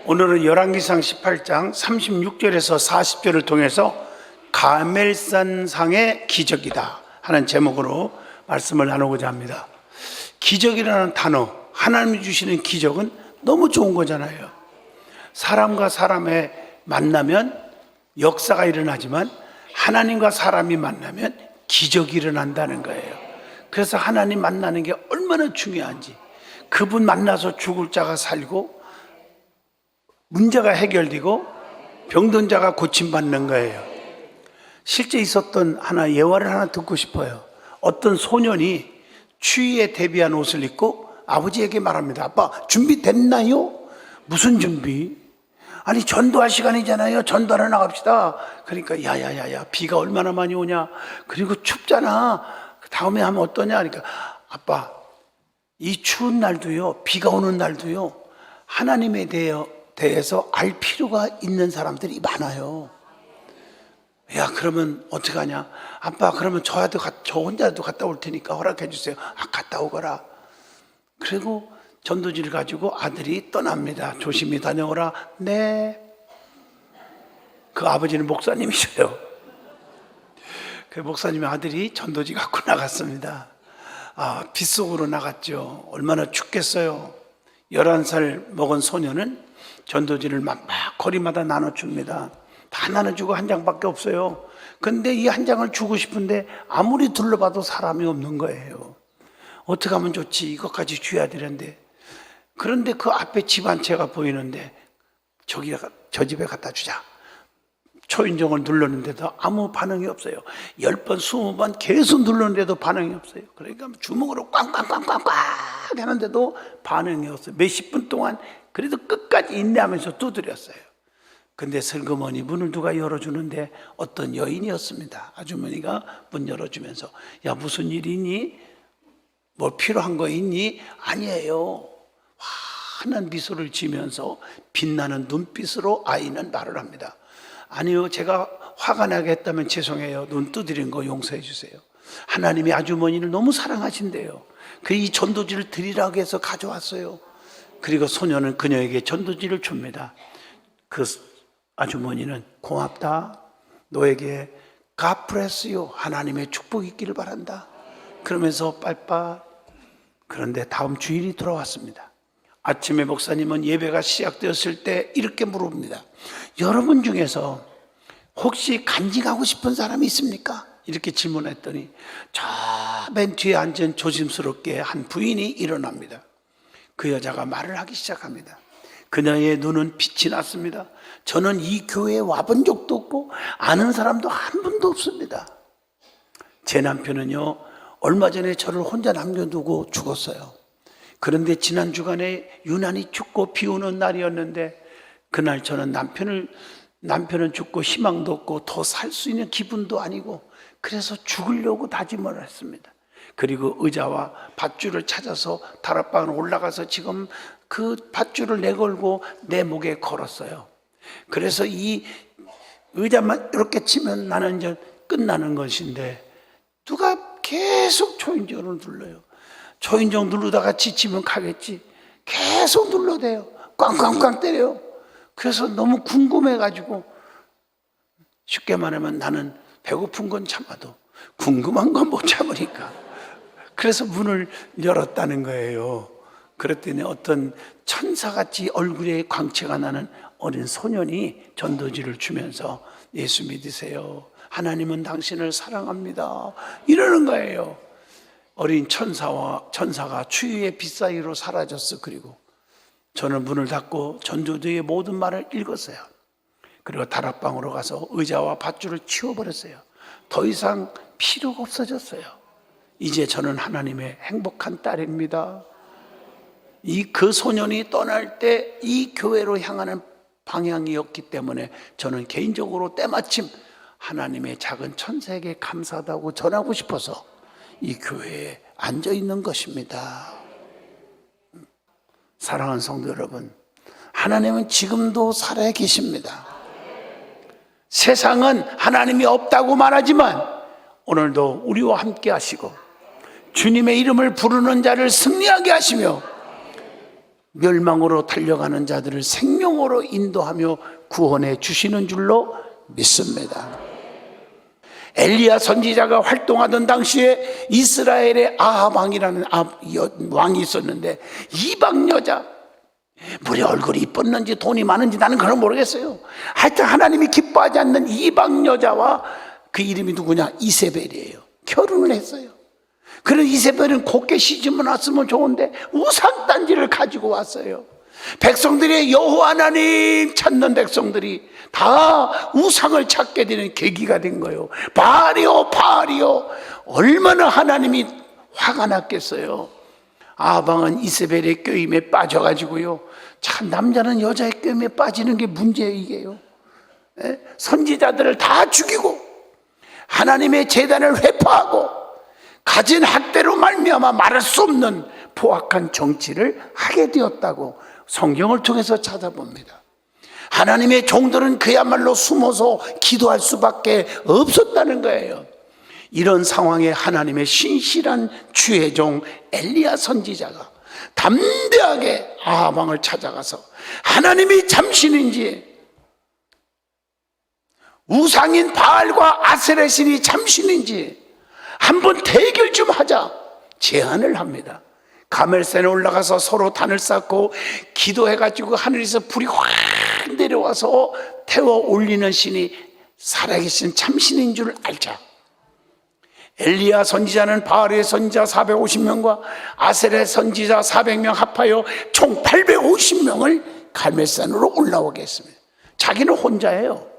오늘은 열왕기상 18장 36절에서 40절을 통해서 가멜산상의 기적이다 하는 제목으로 말씀을 나누고자 합니다. 기적이라는 단어, 하나님이 주시는 기적은 너무 좋은 거잖아요. 사람과 사람의 만나면 역사가 일어나지만 하나님과 사람이 만나면 기적이 일어난다는 거예요. 그래서 하나님 만나는 게 얼마나 중요한지, 그분 만나서 죽을 자가 살고 문제가 해결되고 병든 자가 고침받는 거예요. 실제 있었던 예화를 하나 듣고 싶어요. 어떤 소년이 추위에 대비한 옷을 입고 아버지에게 말합니다. 아빠, 준비됐나요? 무슨 준비? 아니, 전도할 시간이잖아요. 전도하러 나갑시다. 그러니까 야야야야, 비가 얼마나 많이 오냐, 그리고 춥잖아, 다음에 하면 어떠냐. 그러니까 아빠, 이 추운 날도요, 비가 오는 날도요, 하나님에 대해서 알 필요가 있는 사람들이 많아요. 야, 그러면 어떡하냐? 아빠, 그러면 저 혼자도 갔다 올 테니까 허락해 주세요. 아, 갔다 오거라. 그리고 전도지를 가지고 아들이 떠납니다. 조심히 다녀오라. 네. 그 아버지는 목사님이셔요. 그 목사님의 아들이 전도지 갖고 나갔습니다. 아, 빗속으로 나갔죠. 얼마나 춥겠어요. 11살 먹은 소녀는 전도지를 막 거리마다 나눠줍니다. 다 나눠주고 한 장밖에 없어요. 근데 이 한 장을 주고 싶은데 아무리 둘러봐도 사람이 없는 거예요. 어떻게 하면 좋지? 이것까지 줘야 되는데. 그런데 그 앞에 집 한 채가 보이는데 저 집에 갖다 주자. 초인종을 눌렀는데도 아무 반응이 없어요. 10번, 20번 계속 눌렀는데도 반응이 없어요. 그러니까 주먹으로 꽝꽝꽝꽝꽝 하는데도 반응이 없어요. 몇십 분 동안 그래도 끝까지 인내하면서 두드렸어요. 근데 슬그머니 문을 누가 열어주는데 어떤 여인이었습니다. 아주머니가 문 열어주면서, 야, 무슨 일이 있니? 뭐 필요한 거 있니? 아니에요. 환한 미소를 지면서 빛나는 눈빛으로 아이는 말을 합니다. 아니요, 제가 화가 나게 했다면 죄송해요. 눈 두드린 거 용서해 주세요. 하나님이 아주머니를 너무 사랑하신대요. 이 전도지를 드리라고 해서 가져왔어요. 그리고 소녀는 그녀에게 전도지를 줍니다. 그 아주머니는, 고맙다, 너에게 God bless you, 하나님의 축복이 있기를 바란다, 그러면서 빨빨. 그런데 다음 주일이 돌아왔습니다. 아침에 목사님은 예배가 시작되었을 때 이렇게 물어봅니다. 여러분 중에서 혹시 간직하고 싶은 사람이 있습니까? 이렇게 질문했더니 저 맨 뒤에 앉은 조심스럽게 한 부인이 일어납니다. 그 여자가 말을 하기 시작합니다. 그녀의 눈은 빛이 났습니다. 저는 이 교회에 와본 적도 없고 아는 사람도 한 분도 없습니다. 제 남편은요, 얼마 전에 저를 혼자 남겨두고 죽었어요. 그런데 지난 주간에 유난히 춥고 비 오는 날이었는데 그날 저는 남편은 죽고 희망도 없고 더 살 수 있는 기분도 아니고 그래서 죽으려고 다짐을 했습니다. 그리고 의자와 밧줄을 찾아서 다락방으로 올라가서 지금 그 밧줄을 내걸고 내 목에 걸었어요. 그래서 이 의자만 이렇게 치면 나는 이제 끝나는 것인데 누가 계속 초인종을 눌러요. 초인종 누르다가 지치면 가겠지. 계속 눌러대요. 꽝꽝꽝 때려요. 그래서 너무 궁금해가지고, 쉽게 말하면 나는 배고픈 건 참아도 궁금한 건 못 참으니까 그래서 문을 열었다는 거예요. 그랬더니 어떤 천사같이 얼굴에 광채가 나는 어린 소년이 전도지를 주면서 예수 믿으세요, 하나님은 당신을 사랑합니다, 이러는 거예요. 어린 천사가 추위의 빛 사이로 사라졌어. 그리고 저는 문을 닫고 전도지의 모든 말을 읽었어요. 그리고 다락방으로 가서 의자와 밧줄을 치워버렸어요. 더 이상 필요가 없어졌어요. 이제 저는 하나님의 행복한 딸입니다. 그 소년이 떠날 때 이 교회로 향하는 방향이었기 때문에 저는 개인적으로 때마침 하나님의 작은 천사에게 감사하다고 전하고 싶어서 이 교회에 앉아 있는 것입니다. 사랑하는 성도 여러분, 하나님은 지금도 살아 계십니다. 세상은 하나님이 없다고 말하지만 오늘도 우리와 함께 하시고 주님의 이름을 부르는 자를 승리하게 하시며 멸망으로 달려가는 자들을 생명으로 인도하며 구원해 주시는 줄로 믿습니다. 엘리야 선지자가 활동하던 당시에 이스라엘의 아합 왕이라는 왕이 있었는데, 이방 여자, 물에 얼굴이 이뻤는지 돈이 많은지 나는 그걸 모르겠어요. 하여튼 하나님이 기뻐하지 않는 이방 여자와, 그 이름이 누구냐? 이세벨이에요. 결혼을 했어요. 그런 이세벨은 곱게 시집을 왔으면 좋은데 우상단지를 가지고 왔어요. 백성들이 여호와 하나님 찾는 백성들이 다 우상을 찾게 되는 계기가 된 거예요. 바알이요 바알이요. 얼마나 하나님이 화가 났겠어요. 아방은 이세벨의 꾀임에 빠져가지고요, 참 남자는 여자의 꾀임에 빠지는 게 문제이게요. 선지자들을 다 죽이고 하나님의 제단을 회파하고 가진 학대로 말미암아 말할 수 없는 포악한 정치를 하게 되었다고 성경을 통해서 찾아봅니다. 하나님의 종들은 그야말로 숨어서 기도할 수밖에 없었다는 거예요. 이런 상황에 하나님의 신실한 주의 종 엘리야 선지자가 담대하게 아합 왕을 찾아가서 하나님이 참신인지, 우상인 바알과 아세라 신이 참신인지 한번 대결 좀 하자 제안을 합니다. 가멜산에 올라가서 서로 단을 쌓고 기도해가지고 하늘에서 불이 확 내려와서 태워 올리는 신이 살아계신 참신인 줄 알자. 엘리야 선지자는 바알의 선지자 450명과 아세라 선지자 400명 합하여 총 850명을 갈멜산으로 올라오게 했습니다. 자기는 혼자예요.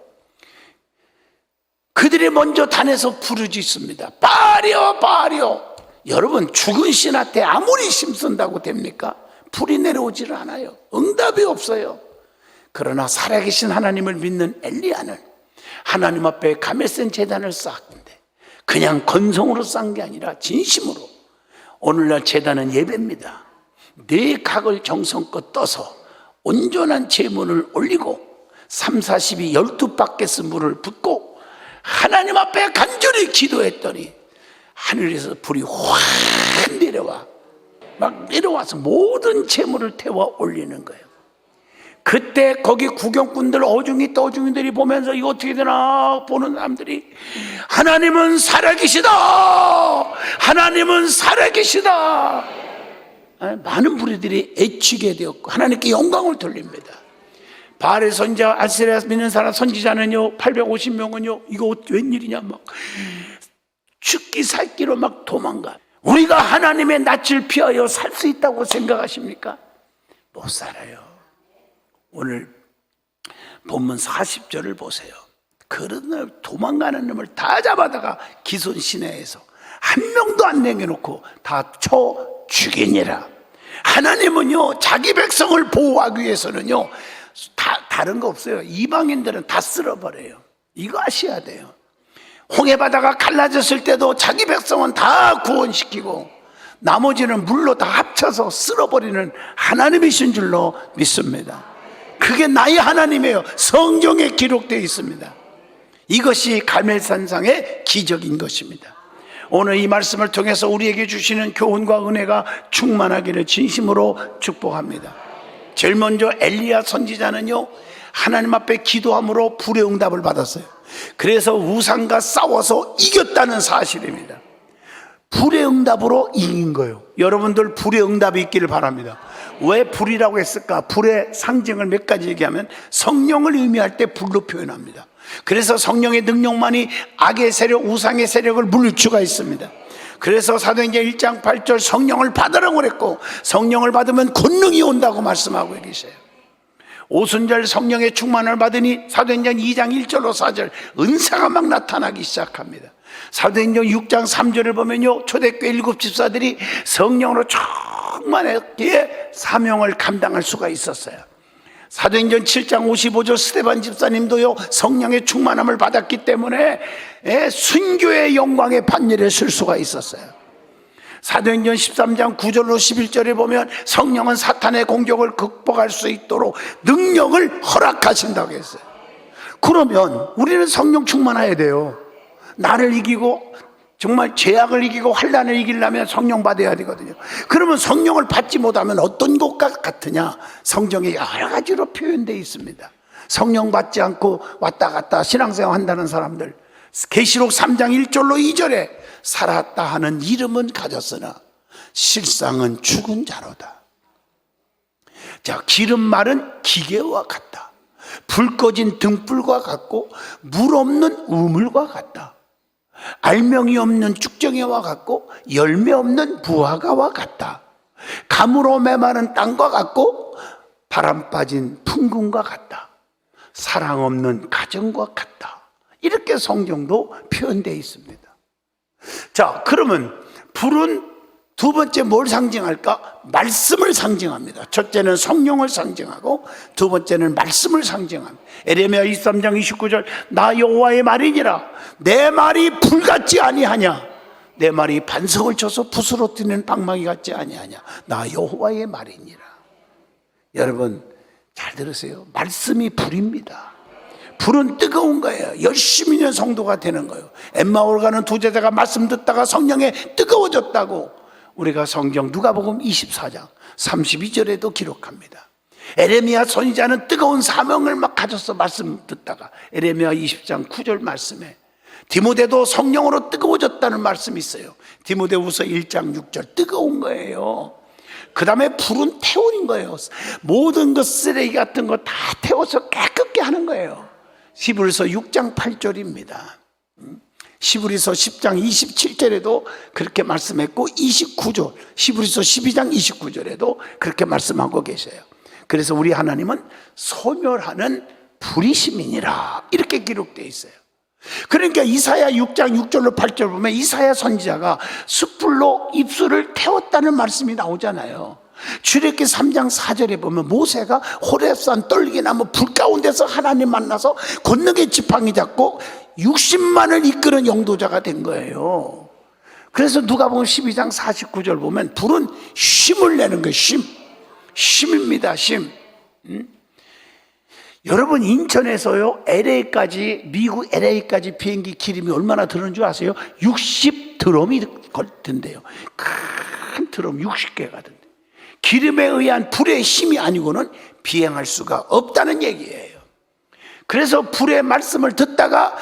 그들이 먼저 단에서 부르짖습니다. 바알이여 바알이여. 여러분, 죽은 신한테 아무리 힘쓴다고 됩니까? 불이 내려오질 않아요. 응답이 없어요. 그러나 살아계신 하나님을 믿는 엘리야는 하나님 앞에 가멜산 제단을 쌓았는데, 그냥 건성으로 쌓은 게 아니라 진심으로. 오늘날 제단은 예배입니다. 네 각을 정성껏 떠서 온전한 제물을 올리고 3, 40이 12바켓스 물을 붓고 하나님 앞에 간절히 기도했더니 하늘에서 불이 확 내려와, 막 내려와서 모든 재물을 태워 올리는 거예요. 그때 거기 구경꾼들, 어중이들이 보면서 이거 어떻게 되나 보는 사람들이, 하나님은 살아계시다, 하나님은 살아계시다, 많은 무리들이 애치게 되었고 하나님께 영광을 돌립니다. 바알의 선지자 아세라 믿는 사람 선지자는요 850명은요 이거 웬일이냐 막 죽기 살기로 막 도망가. 우리가 하나님의 낯을 피하여 살 수 있다고 생각하십니까? 못 살아요. 오늘 본문 40절을 보세요. 그런 날 도망가는 놈을 다 잡아다가 기손 시내에서 한 명도 안 남겨놓고 다 쳐 죽이니라. 하나님은요 자기 백성을 보호하기 위해서는요 다른 거 없어요. 이방인들은 다 쓸어버려요. 이거 아셔야 돼요. 홍해바다가 갈라졌을 때도 자기 백성은 다 구원시키고 나머지는 물로 다 합쳐서 쓸어버리는 하나님이신 줄로 믿습니다. 그게 나의 하나님이에요. 성경에 기록되어 있습니다. 이것이 갈멜산상의 기적인 것입니다. 오늘 이 말씀을 통해서 우리에게 주시는 교훈과 은혜가 충만하기를 진심으로 축복합니다. 제일 먼저 엘리야 선지자는요 하나님 앞에 기도함으로 불의 응답을 받았어요. 그래서 우상과 싸워서 이겼다는 사실입니다. 불의 응답으로 이긴 거예요. 여러분들 불의 응답이 있기를 바랍니다. 왜 불이라고 했을까? 불의 상징을 몇 가지 얘기하면 성령을 의미할 때 불로 표현합니다. 그래서 성령의 능력만이 악의 세력, 우상의 세력을 물릴 수가 있습니다. 그래서 사도행전 1장 8절 성령을 받으라고 그랬고 성령을 받으면 권능이 온다고 말씀하고 계세요. 오순절 성령의 충만을 받으니 사도행전 2장 1절로 4절 은사가 막 나타나기 시작합니다. 사도행전 6장 3절을 보면요 초대교회 7 집사들이 성령으로 충만하게 사명을 감당할 수가 있었어요. 사도행전 7장 55절 스데반 집사님도요 성령의 충만함을 받았기 때문에 순교의 영광의 반열에 설 수가 있었어요. 사도행전 13장 9절로 11절에 보면 성령은 사탄의 공격을 극복할 수 있도록 능력을 허락하신다고 했어요. 그러면 우리는 성령 충만해야 돼요. 나를 이기고 정말 죄악을 이기고 환난을 이기려면 성령 받아야 되거든요. 그러면 성령을 받지 못하면 어떤 것과 같으냐? 성경에 여러 가지로 표현되어 있습니다. 성령 받지 않고 왔다 갔다 신앙생활 한다는 사람들, 계시록 3장 1절로 2절에 살았다 하는 이름은 가졌으나 실상은 죽은 자로다. 자, 기름 마른 기계와 같다. 불 꺼진 등불과 같고 물 없는 우물과 같다. 알명이 없는 쭉정이와 같고 열매 없는 무화과와 같다. 가물어 메마른 땅과 같고 바람 빠진 풍금과 같다. 사랑 없는 가정과 같다. 이렇게 성경도 표현되어 있습니다. 자, 그러면 불은 두 번째 뭘 상징할까? 말씀을 상징합니다. 첫째는 성령을 상징하고 두 번째는 말씀을 상징합니다. 에레미야 23장 29절 나 여호와의 말이니라 내 말이 불같지 아니하냐 내 말이 반석을 쳐서 붓으로 뛰는 방망이 같지 아니하냐 나 여호와의 말이니라. 여러분 잘 들으세요. 말씀이 불입니다. 불은 뜨거운 거예요. 열심히 있는 성도가 되는 거예요. 엠마오를 가는 두 제자가 말씀 듣다가 성령에 뜨거워졌다고 우리가 성경 누가복음 24장 32절에도 기록합니다. 에레미야 선지자는 뜨거운 사명을 막 가졌어. 말씀 듣다가 에레미야 20장 9절 말씀에 디모데도 성령으로 뜨거워졌다는 말씀이 있어요. 디모데후서 1장 6절 뜨거운 거예요. 그 다음에 불은 태우는 거예요. 모든 것 쓰레기 같은 거 다 태워서 깨끗게 하는 거예요. 히브리서 6장 8절입니다. 히브리서 10장 27절에도 그렇게 말씀했고 29절 히브리서 12장 29절에도 그렇게 말씀하고 계세요. 그래서 우리 하나님은 소멸하는 불이심이니라 이렇게 기록되어 있어요. 그러니까 이사야 6장 6절로 8절 보면 이사야 선지자가 숯불로 입술을 태웠다는 말씀이 나오잖아요. 출애굽기 3장 4절에 보면 모세가 호렙산 떨기나무 불 가운데서 하나님 만나서 권능의 지팡이 잡고 60만을 이끄는 영도자가 된 거예요. 그래서 누가복음 12장 49절 보면 불은 쉼을 내는 거예요. 쉼입니다. 쉼. 여러분 인천에서요 LA까지 미국 LA까지 비행기 기름이 얼마나 드는 줄 아세요? 60드럼이 든대요. 큰 드럼 60개가 든대요. 기름에 의한 불의 힘이 아니고는 비행할 수가 없다는 얘기예요. 그래서 불의 말씀을 듣다가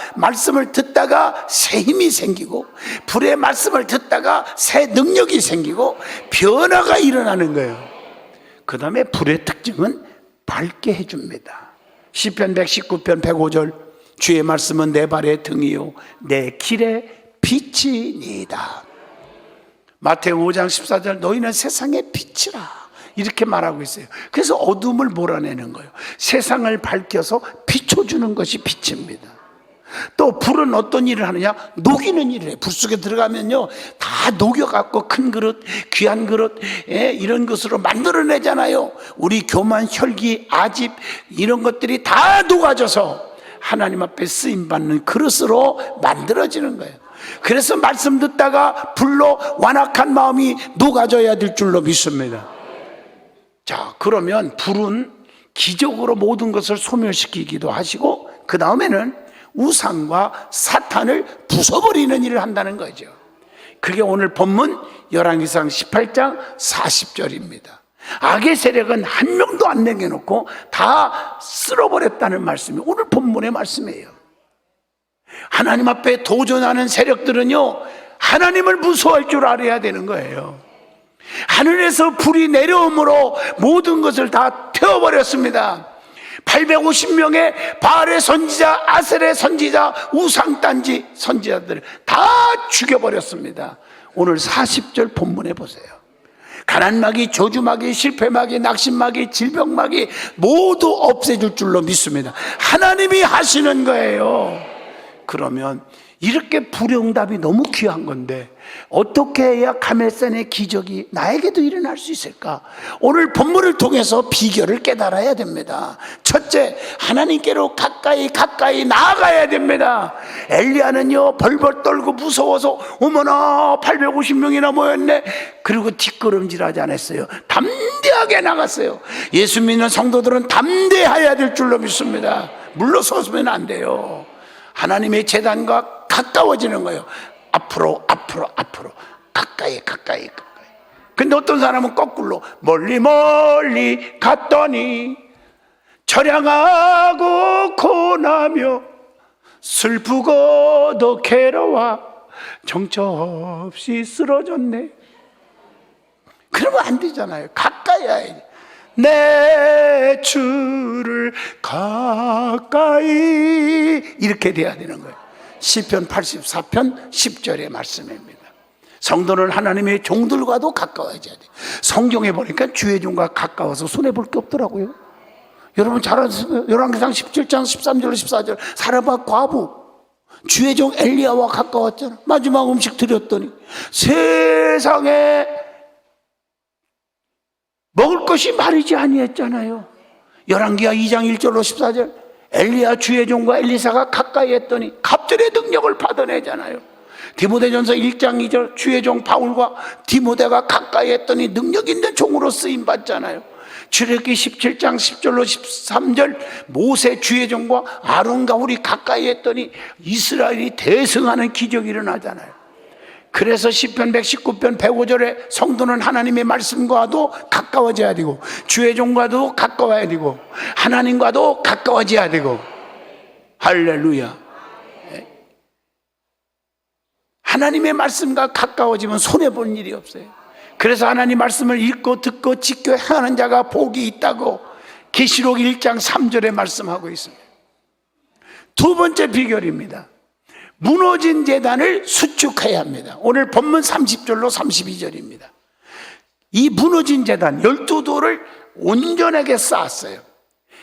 새 힘이 생기고 불의 말씀을 듣다가 새 능력이 생기고 변화가 일어나는 거예요. 그 다음에 불의 특징은 밝게 해줍니다. 시편 119편 105절 주의 말씀은 내 발의 등이요 내 길의 빛이니이다. 마태오 5장 14절 너희는 세상의 빛이라 이렇게 말하고 있어요. 그래서 어둠을 몰아내는 거예요. 세상을 밝혀서 비춰주는 것이 빛입니다. 또 불은 어떤 일을 하느냐? 녹이는 일을 해요. 불 속에 들어가면요 다 녹여갖고 큰 그릇, 귀한 그릇 이런 것으로 만들어내잖아요. 우리 교만, 혈기, 아집 이런 것들이 다 녹아져서 하나님 앞에 쓰임받는 그릇으로 만들어지는 거예요. 그래서 말씀 듣다가 불로 완악한 마음이 녹아져야 될 줄로 믿습니다. 자, 그러면 불은 기적으로 모든 것을 소멸시키기도 하시고 그 다음에는 우상과 사탄을 부숴버리는 일을 한다는 거죠. 그게 오늘 본문 열왕기상 18장 40절입니다. 악의 세력은 한 명도 안 남겨놓고 다 쓸어버렸다는 말씀이 오늘 본문의 말씀이에요. 하나님 앞에 도전하는 세력들은요 하나님을 무서워할 줄 알아야 되는 거예요. 하늘에서 불이 내려옴으로 모든 것을 다 태워버렸습니다. 850명의 바알의 선지자, 아셀의 선지자, 우상단지 선지자들을 다 죽여버렸습니다. 오늘 40절 본문에 보세요. 가난마귀, 저주마귀, 실패마귀, 낙심마귀, 질병마귀 모두 없애줄 줄로 믿습니다. 하나님이 하시는 거예요. 그러면 이렇게 불의 응답이 너무 귀한 건데 어떻게 해야 가멜산의 기적이 나에게도 일어날 수 있을까? 오늘 본문을 통해서 비결을 깨달아야 됩니다. 첫째, 하나님께로 가까이 나아가야 됩니다. 엘리야는요 벌벌 떨고 무서워서 어머나 850명이나 모였네. 그리고 뒷걸음질하지 않았어요. 담대하게 나갔어요. 예수 믿는 성도들은 담대해야 될 줄로 믿습니다. 물러서면 안 돼요. 하나님의 제단과 가까워지는 거예요. 앞으로 가까이. 근데 어떤 사람은 거꾸로 멀리 갔더니 처량하고 고나며 슬프고도 괴로워 정처없이 쓰러졌네. 그러면 안 되잖아요. 가까이 해야지. 내 주를 가까이 이렇게 돼야 되는 거예요. 시편 84편 10절의 말씀입니다. 성도는 하나님의 종들과도 가까워져야 돼요. 성경에 보니까 주의 종과 가까워서 손해볼 게 없더라고요. 여러분 잘 아세요? 열왕기상 17장 13절 14절 사르밧 과부 주의 종 엘리야와 가까웠잖아. 마지막 음식 드렸더니 세상에 먹을 것이 마르지 아니했잖아요. 열왕기하 2장 1절로 14절 엘리야 주의 종과 엘리사가 가까이 했더니 갑절의 능력을 받아내잖아요. 디모데전서 1장 2절 주의 종 바울과 디모데가 가까이 했더니 능력 있는 종으로 쓰임 받잖아요. 출애굽기 17장 10절로 13절 모세 주의 종과 아론과 우리 가까이 했더니 이스라엘이 대승하는 기적이 일어나잖아요. 그래서 시편 119편 105절에 성도는 하나님의 말씀과도 가까워져야 되고 주의 종과도 가까워야 되고 하나님과도 가까워져야 되고 할렐루야. 하나님의 말씀과 가까워지면 손해볼 일이 없어요. 그래서 하나님 말씀을 읽고 듣고 지켜 행하는 자가 복이 있다고 계시록 1장 3절에 말씀하고 있습니다. 두 번째 비결입니다. 무너진 제단을 수축해야 합니다. 오늘 본문 30절로 32절입니다. 이 무너진 제단 12돌을 온전하게 쌓았어요.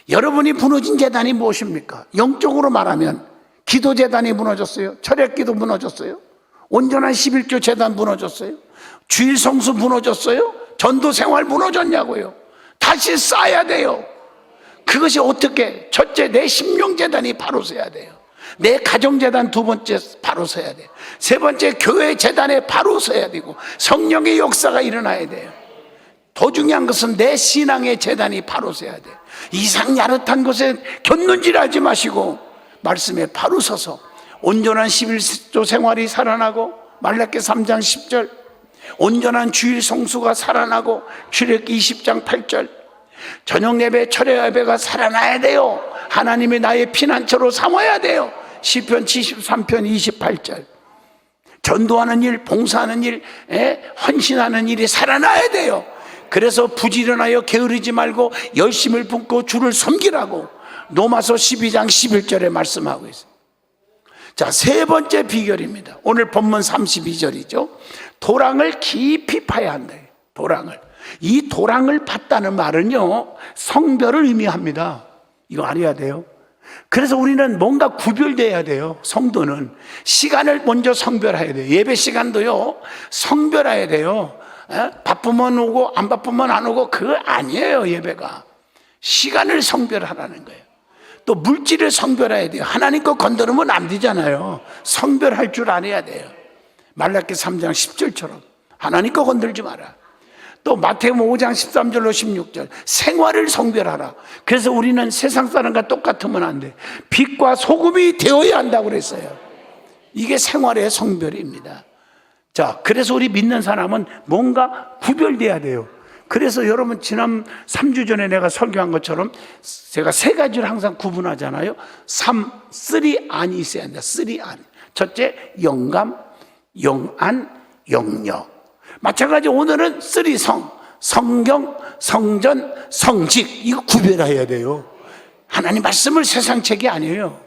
여러분이 무너진 제단이 무엇입니까? 영적으로 말하면 기도 제단이 무너졌어요. 철학기도 무너졌어요. 온전한 11조 제단 무너졌어요. 주일 성수 무너졌어요. 전도 생활 무너졌냐고요. 다시 쌓아야 돼요. 그것이 어떻게? 첫째, 내 심령재단이 바로 서야 돼요. 내 가정재단 두 번째 바로 서야 돼요. 세 번째, 교회 재단에 바로 서야 되고 성령의 역사가 일어나야 돼요. 더 중요한 것은 내 신앙의 재단이 바로 서야 돼요. 이상 야릇한 것에 곁눈질하지 마시고 말씀에 바로 서서 온전한 11조 생활이 살아나고 말라기 3장 10절 온전한 주일 성수가 살아나고 출애굽기 20장 8절 저녁 예배 철야 예배가 살아나야 돼요. 하나님이 나의 피난처로 삼아야 돼요. 시편 73편 28절 전도하는 일, 봉사하는 일, 헌신하는 일이 살아나야 돼요. 그래서 부지런하여 게으르지 말고 열심을 붓고 주를 섬기라고 로마서 12장 11절에 말씀하고 있어요. 자, 세 번째 비결입니다. 오늘 본문 32절이죠. 도랑을 깊이 파야 한다. 도랑을. 이 도랑을 팠다는 말은요, 성별을 의미합니다. 이거 알아야 돼요. 그래서 우리는 뭔가 구별돼야 돼요. 성도는 시간을 먼저 성별해야 돼요. 예배 시간도요, 성별해야 돼요. 바쁘면 오고 안 바쁘면 안 오고 그거 아니에요. 예배가 시간을 성별하라는 거예요. 또 물질을 성별해야 돼요. 하나님 거 건드리면 안 되잖아요. 성별할 줄 알아야 돼요. 말라기 3장 10절처럼 하나님 거 건들지 마라. 또 마태복음 5장 13절로 16절 생활을 성별하라. 그래서 우리는 세상 사람과 똑같으면 안 돼. 빛과 소금이 되어야 한다고 그랬어요. 이게 생활의 성별입니다. 자, 그래서 우리 믿는 사람은 뭔가 구별돼야 돼요. 그래서 여러분 지난 3주 전에 내가 설교한 것처럼 제가 세 가지를 항상 구분하잖아요. 3안이 있어야 한다. 3안. 첫째, 영감, 영안, 영력. 마찬가지 오늘은 3성, 성경, 성전, 성직. 이거 구별해야 돼요. 하나님 말씀을 세상 책이 아니에요.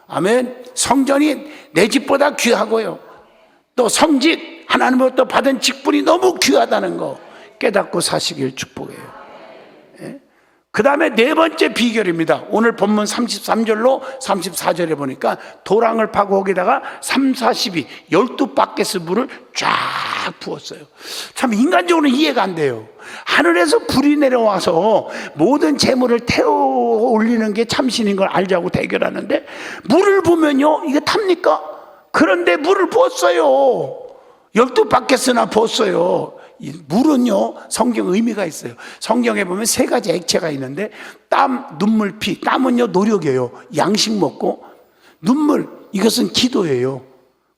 아멘. 성전이 내 집보다 귀하고요. 또 성직, 하나님으로부터 받은 직분이 너무 귀하다는 거 깨닫고 사시길 축복해요. 그 다음에 네 번째 비결입니다. 오늘 본문 33절로 34절에 보니까 도랑을 파고 거기다가 3, 42, 12바켓스 물을 쫙 부었어요. 참 인간적으로 이해가 안 돼요. 하늘에서 불이 내려와서 모든 재물을 태워 올리는 게 참신인 걸 알자고 대결하는데 물을 부면요 이게 탑니까? 그런데 물을 부었어요. 12바켓스나 부었어요. 이 물은요 성경 의미가 있어요. 성경에 보면 세 가지 액체가 있는데 땀, 눈물, 피. 땀은요 노력이에요. 양식 먹고 눈물 이것은 기도예요.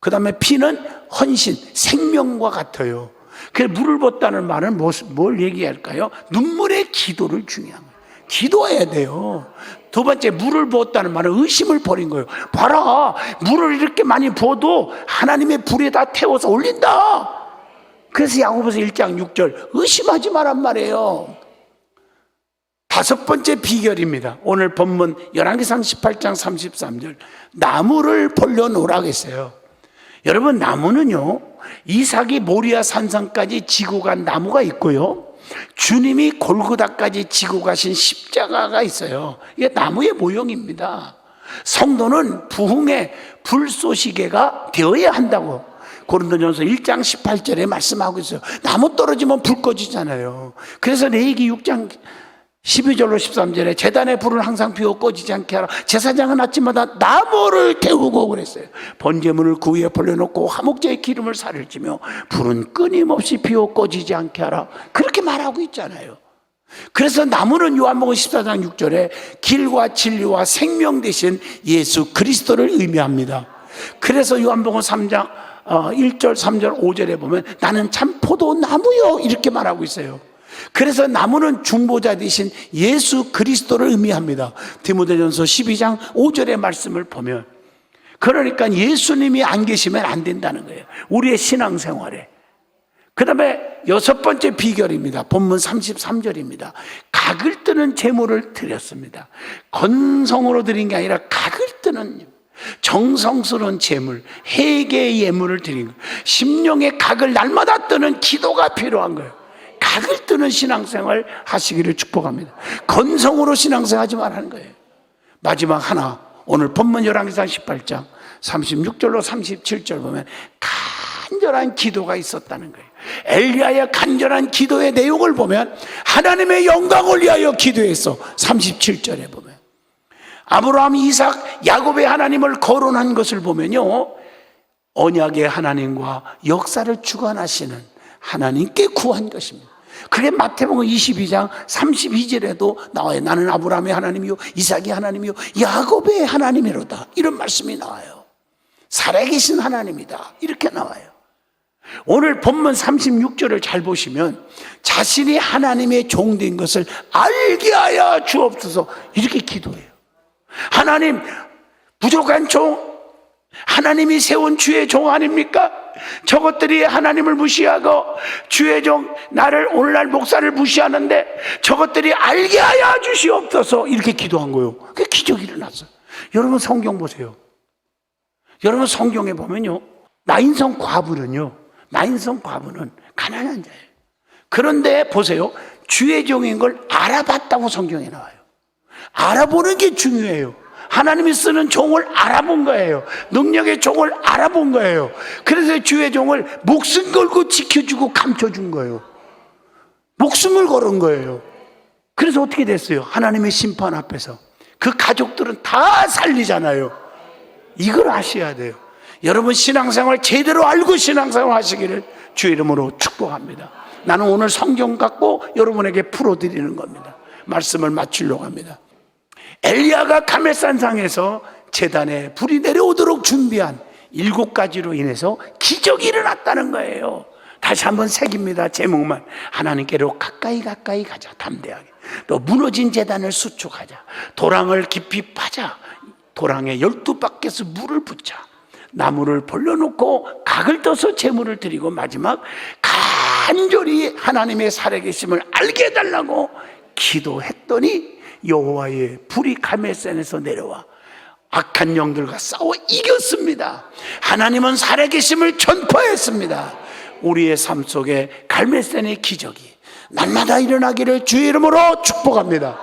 그 다음에 피는 헌신, 생명과 같아요. 그래서 물을 붓다는 말은 뭘 얘기할까요? 눈물의 기도를 중요한 거예요. 기도해야 돼요. 두 번째, 물을 부었다는 말은 의심을 버린 거예요. 봐라, 물을 이렇게 많이 부어도 하나님의 불에다 태워서 올린다. 그래서 야고보서 1장 6절 의심하지 마란 말이에요. 다섯 번째 비결입니다. 오늘 본문 열왕기상 18장 33절 나무를 벌려놓으라고 했어요. 여러분, 나무는요, 이삭이 모리아 산상까지 지고 간 나무가 있고요, 주님이 골고다까지 지고 가신 십자가가 있어요. 이게 나무의 모형입니다. 성도는 부흥의 불쏘시개가 되어야 한다고 고린도전서 1장 18절에 말씀하고 있어요. 나무 떨어지면 불 꺼지잖아요. 그래서 레위기 6장 12절로 13절에 제단의 불을 항상 피워 꺼지지 않게 하라. 제사장은 아침마다 나무를 태우고 그랬어요. 번제물을 그 위에 벌려놓고 화목제의 기름을 살을 찌며 불은 끊임없이 피워 꺼지지 않게 하라. 그렇게 말하고 있잖아요. 그래서 나무는 요한복음 14장 6절에 길과 진리와 생명 되신 예수 그리스도를 의미합니다. 그래서 요한복음 3장 1절 3절 5절에 보면 나는 참 포도나무요 이렇게 말하고 있어요. 그래서 나무는 중보자 되신 예수 그리스도를 의미합니다. 디모데전서 12장 5절의 말씀을 보면, 그러니까 예수님이 안 계시면 안 된다는 거예요, 우리의 신앙생활에. 그 다음에 여섯 번째 비결입니다. 본문 33절입니다. 각을 뜨는 제물을 드렸습니다. 건성으로 드린 게 아니라 각을 뜨는 정성스러운 제물, 회개의 예물을 드린 거예요. 심령의 각을 날마다 뜨는 기도가 필요한 거예요. 각을 뜨는 신앙생활 하시기를 축복합니다. 건성으로 신앙생활 하지 말라는 거예요. 마지막 하나, 오늘 본문 열왕기상 18장 36절로 37절 보면 간절한 기도가 있었다는 거예요. 엘리야의 간절한 기도의 내용을 보면 하나님의 영광을 위하여 기도했어. 37절에 보면 아브라함, 이삭, 야곱의 하나님을 거론한 것을 보면요, 언약의 하나님과 역사를 주관하시는 하나님께 구한 것입니다. 그게 마태복음 22장 32절에도 나와요. 나는 아브라함의 하나님이요 이삭의 하나님이요 야곱의 하나님이로다, 이런 말씀이 나와요. 살아계신 하나님이다, 이렇게 나와요. 오늘 본문 36절을 잘 보시면 자신이 하나님의 종된 것을 알게 하여 주옵소서, 이렇게 기도해요. 하나님, 부족한 종, 하나님이 세운 주의 종 아닙니까? 저것들이 하나님을 무시하고 주의 종 나를 오늘날 목사를 무시하는데 저것들이 알게 하여 주시옵소서, 이렇게 기도한 거예요. 그 기적이 일어났어요. 여러분 성경 보세요. 여러분 성경에 보면요, 나인성 과부는 가난한 자예요. 그런데 보세요, 주의 종인 걸 알아봤다고 성경에 나와요. 알아보는 게 중요해요. 하나님이 쓰는 종을 알아본 거예요. 능력의 종을 알아본 거예요. 그래서 주의 종을 목숨 걸고 지켜주고 감춰준 거예요. 목숨을 걸은 거예요. 그래서 어떻게 됐어요? 하나님의 심판 앞에서 그 가족들은 다 살리잖아요. 이걸 아셔야 돼요. 여러분 신앙생활 제대로 알고 신앙생활 하시기를 주의 이름으로 축복합니다. 나는 오늘 성경 갖고 여러분에게 풀어드리는 겁니다. 말씀을 마치려고 합니다. 엘리야가 가멜산상에서 제단에 불이 내려오도록 준비한 7가지로 인해서 기적이 일어났다는 거예요. 다시 한번 새깁니다. 제목만. 하나님께로 가까이 가자, 담대하게. 또 무너진 제단을 수축하자. 도랑을 깊이 파자. 도랑에 12바퀴에서 물을 붓자. 나무를 벌려놓고 각을 떠서 제물을 드리고, 마지막 간절히 하나님의 살아계심을 알게 해달라고 기도했더니 여호와의 불이 갈멜산에서 내려와 악한 영들과 싸워 이겼습니다. 하나님은 살아계심을 전파했습니다. 우리의 삶 속에 갈멜산의 기적이 날마다 일어나기를 주의 이름으로 축복합니다.